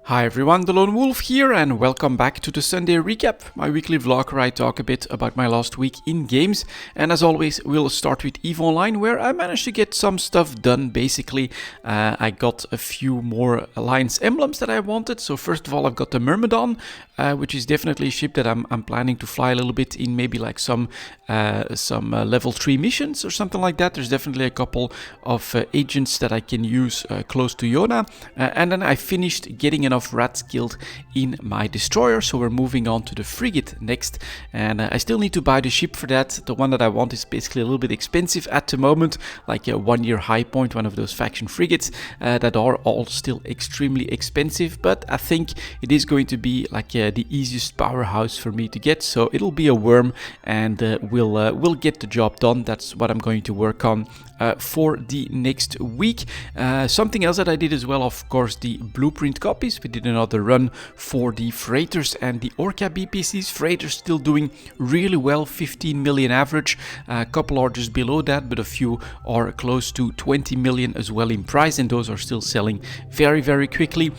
Hi everyone, delonewolf here and welcome back to the Sunday Recap, my weekly vlog where I talk a bit about my last week in games. And as always, we'll start with EVE Online, where I managed to get some stuff done basically. I got a few more Alliance emblems that I wanted. So first of all, I've got the Myrmidon, which is definitely a ship that I'm planning to fly a little bit in, maybe like some level 3 missions or something like that. There's definitely a couple of agents that I can use close to Yona. And then I finished getting enough rats killed in my destroyer, so we're moving on to the frigate next, and I still need to buy the ship for that. The one that I want is basically a little bit expensive at the moment, like a 1-year high point, one of those faction frigates that are all still extremely expensive, but I think it is going to be like the easiest powerhouse for me to get, so it'll be a worm and we'll get the job done. That's what I'm going to work on for the next week. Something else that I did as well, of course, the blueprint copies. We did another run for the freighters and the Orca BPCs. Freighters still doing really well, 15 million average. A couple are just below that, but a few are close to 20 million as well in price, and those are still selling very, very quickly.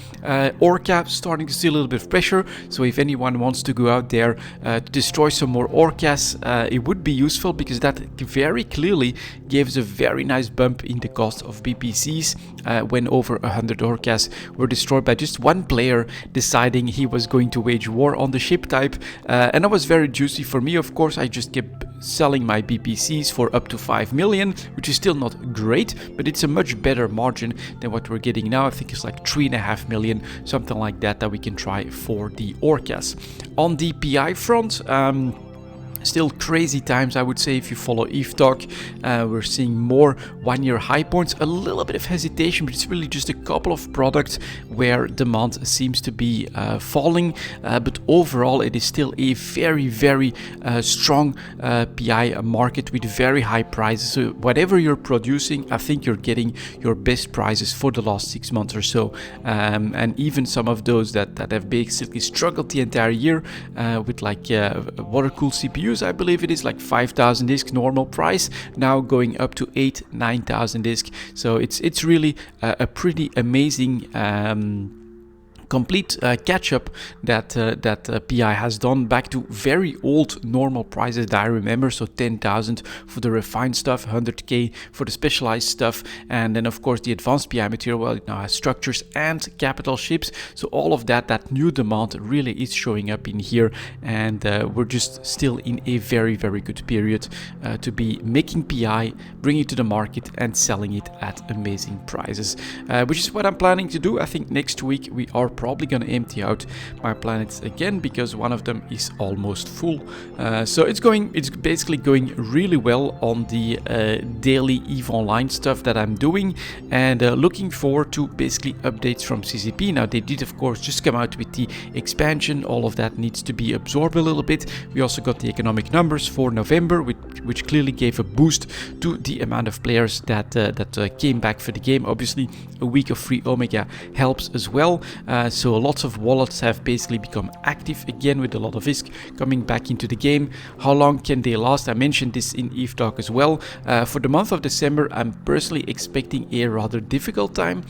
Orca starting to see a little bit of pressure, so if anyone wants to go out there to destroy some more Orcas, it would be useful, because that very clearly gives a very nice bump in the cost of BPCs when over 100 Orcas were destroyed by just one player deciding he was going to wage war on the ship type, and that was very juicy for me. Of course, I just kept selling my BPCs for up to 5 million, which is still not great, but it's a much better margin than what we're getting now. I think it's like 3.5 million, something like that, that we can try for the Orcas. On the PI front, still crazy times, I would say. If you follow EVE Talk, we're seeing more 1-year high points, a little bit of hesitation, but it's really just a couple of products where demand seems to be falling, but overall it is still a very, very strong PI market with very high prices. So whatever you're producing, I think you're getting your best prices for the last 6 months or so, and even some of those that have basically struggled the entire year with like water-cooled CPUs, I believe it is like 5,000 disc normal price, now going up to 8,000-9,000 disc. So it's really a pretty amazing complete catch-up that PI has done back to very old normal prices that I remember. So 10,000 for the refined stuff, 100k for the specialized stuff, and then of course the advanced PI material, well, it now has structures and capital ships. So all of that new demand really is showing up in here, and we're just still in a very, very good period to be making PI, bringing it to the market and selling it at amazing prices, which is what I'm planning to do. I think next week we are probably going to empty out my planets again, because one of them is almost full. So it's basically going really well on the daily EVE Online stuff that I'm doing, and looking forward to basically updates from CCP. Now they did of course just come out with the expansion. All of that needs to be absorbed a little bit. We also got the economic numbers for November, which clearly gave a boost to the amount of players that came back for the game. Obviously a week of free Omega helps as well, so lots of wallets have basically become active again, with a lot of ISK coming back into the game. How long can they last? I mentioned this in EVE Talk as well. For the month of December, I'm personally expecting a rather difficult time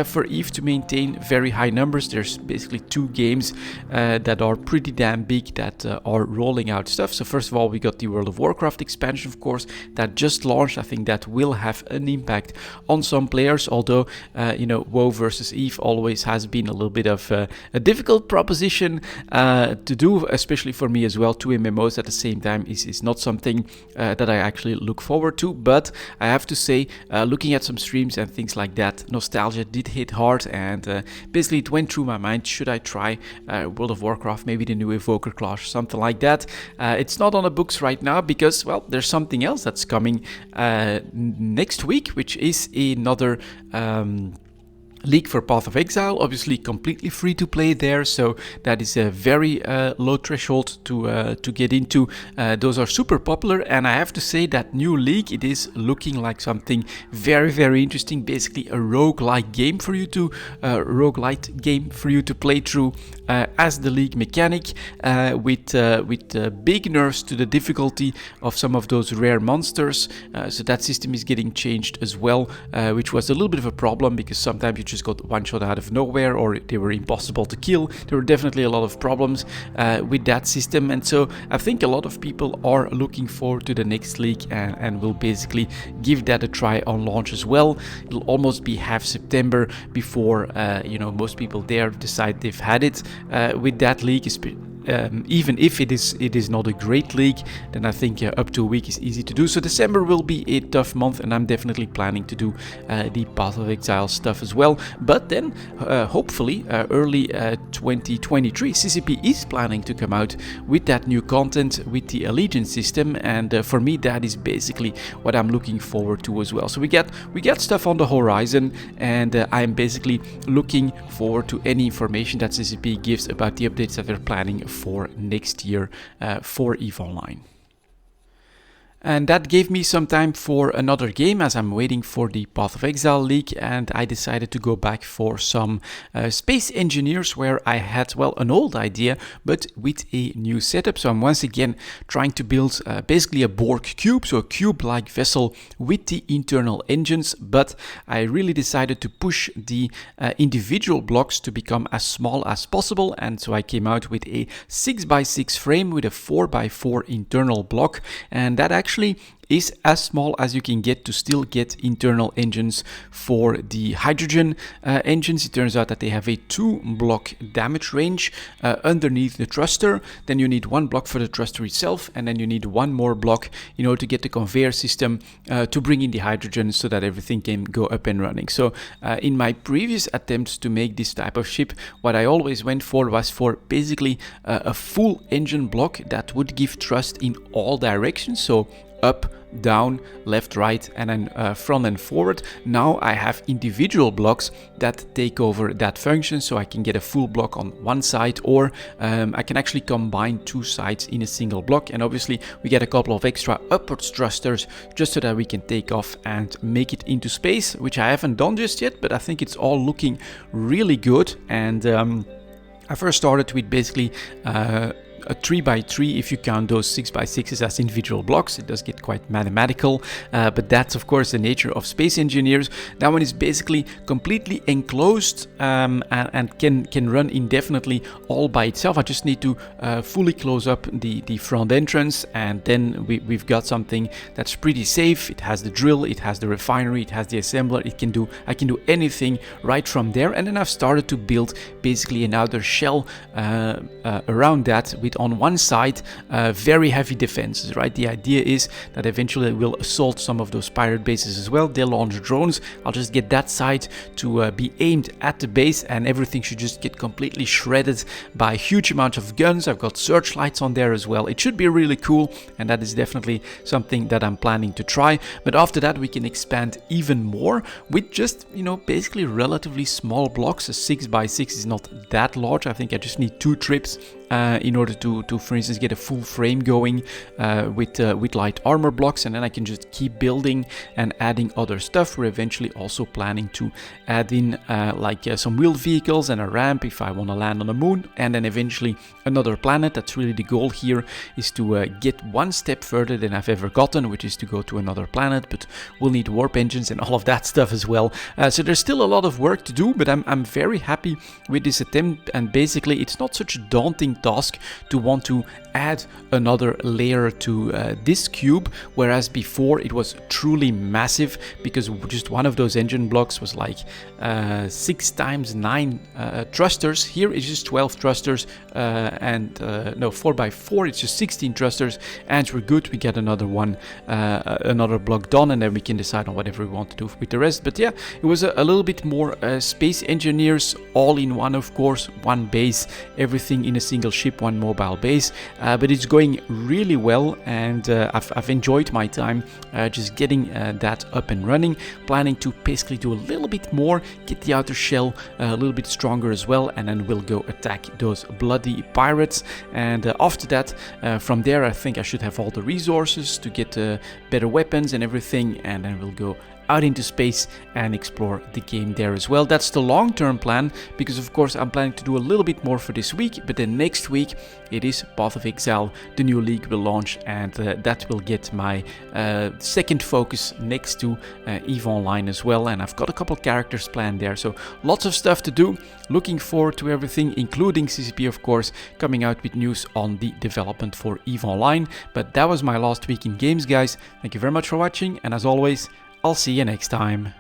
for EVE to maintain very high numbers. There's basically 2 games that are pretty damn big that are rolling out stuff. So first of all, we got the World of Warcraft expansion, of course, that just launched. I think that will have an impact on some players, although you know, WoW versus EVE always has been a little bit of a difficult proposition to do, especially for me as well. 2 MMOs at the same time is not something that I actually look forward to, but I have to say, looking at some streams and things like that, nostalgia did hit hard, and basically it went through my mind, should I try World of Warcraft, maybe the new Evoker class, something like that. It's not on the books right now because, well, there's something else that's coming next week, which is another League for Path of Exile, obviously completely free to play there, so that is a very low threshold to get into. Those are super popular, and I have to say that new League, it is looking like something very, very interesting. Basically a roguelike game for you to play through as the League mechanic, with big nerfs to the difficulty of some of those rare monsters. So that system is getting changed as well, which was a little bit of a problem because sometimes you just got one shot out of nowhere, or they were impossible to kill. There were definitely a lot of problems with that system, and so I think a lot of people are looking forward to the next league and will basically give that a try on launch as well. It'll almost be half September before most people there decide they've had it with that league. Even if it is not a great league, then I think up to a week is easy to do. So December will be a tough month, and I'm definitely planning to do the Path of Exile stuff as well. But then hopefully early 2023, CCP is planning to come out with that new content with the Allegiance system, and for me that is basically what I'm looking forward to as well. So we get stuff on the horizon, and I'm basically looking forward to any information that CCP gives about the updates that they're planning for next year for EVE Online. And that gave me some time for another game as I'm waiting for the Path of Exile leak, and I decided to go back for some Space Engineers, where I had, well, an old idea but with a new setup. So I'm once again trying to build basically a Borg cube, so a cube-like vessel with the internal engines, but I really decided to push the individual blocks to become as small as possible, and so I came out with a 6x6 frame with a 4x4 internal block, and that actually is as small as you can get to still get internal engines for the hydrogen engines. It turns out that they have a 2-block damage range underneath the thruster. Then you need 1 block for the thruster itself, and then you need 1 more block in order to get the conveyor system to bring in the hydrogen so that everything can go up and running. So in my previous attempts to make this type of ship, what I always went for was for basically a full engine block that would give thrust in all directions, so up, down, left, right, and then front and forward. Now I have individual blocks that take over that function, so I can get a full block on one side, or I can actually combine 2 sides in a single block. And obviously we get a couple of extra upwards thrusters just so that we can take off and make it into space, which I haven't done just yet, but I think it's all looking really good. And I first started with basically a 3x3 if you count those 6x6s as individual blocks. It does get quite mathematical, but that's of course the nature of Space Engineers. That one is basically completely enclosed and can run indefinitely all by itself. I just need to fully close up the front entrance, and then we've got something that's pretty safe. It has the drill, it has the refinery, it has the assembler. I can do anything right from there. And then I've started to build basically an outer shell around that with, on one side, very heavy defenses, right? The idea is that eventually we'll assault some of those pirate bases as well. They'll launch drones. I'll just get that side to be aimed at the base, and everything should just get completely shredded by a huge amount of guns. I've got searchlights on there as well. It should be really cool, and that is definitely something that I'm planning to try. But after that we can expand even more with just, basically relatively small blocks. A 6x6 is not that large. I think I just need 2 trips in order to for instance get a full frame going with light armor blocks, and then I can just keep building and adding other stuff. We're eventually also planning to add in some wheeled vehicles and a ramp if I want to land on the moon, and then eventually another planet. That's really the goal here, is to get one step further than I've ever gotten, which is to go to another planet, but we'll need warp engines and all of that stuff as well. So there's still a lot of work to do, but I'm very happy with this attempt, and basically it's not such a daunting task to want to add another layer to this cube, whereas before it was truly massive, because just one of those engine blocks was like 6 times 9 thrusters. Here it's just 12 thrusters, and 4x4 it's just 16 thrusters, and we're good. We get another one, another block done, and then we can decide on whatever we want to do with the rest. But yeah, it was a little bit more Space Engineers all in one, of course, one base, everything in a single ship, one mobile base, but it's going really well, and I've enjoyed my time just getting that up and running. Planning to basically do a little bit more, get the outer shell a little bit stronger as well, and then we'll go attack those bloody pirates. And after that, from there I think I should have all the resources to get better weapons and everything, and then we'll go out into space and explore the game there as well. That's the long-term plan, because of course I'm planning to do a little bit more for this week, but then next week it is Path of Exile, the new league will launch, and that will get my second focus next to EVE Online as well, and I've got a couple characters planned there, so lots of stuff to do. Looking forward to everything, including CCP of course, coming out with news on the development for EVE Online. But that was my last week in games, guys. Thank you very much for watching, and as always, I'll see you next time.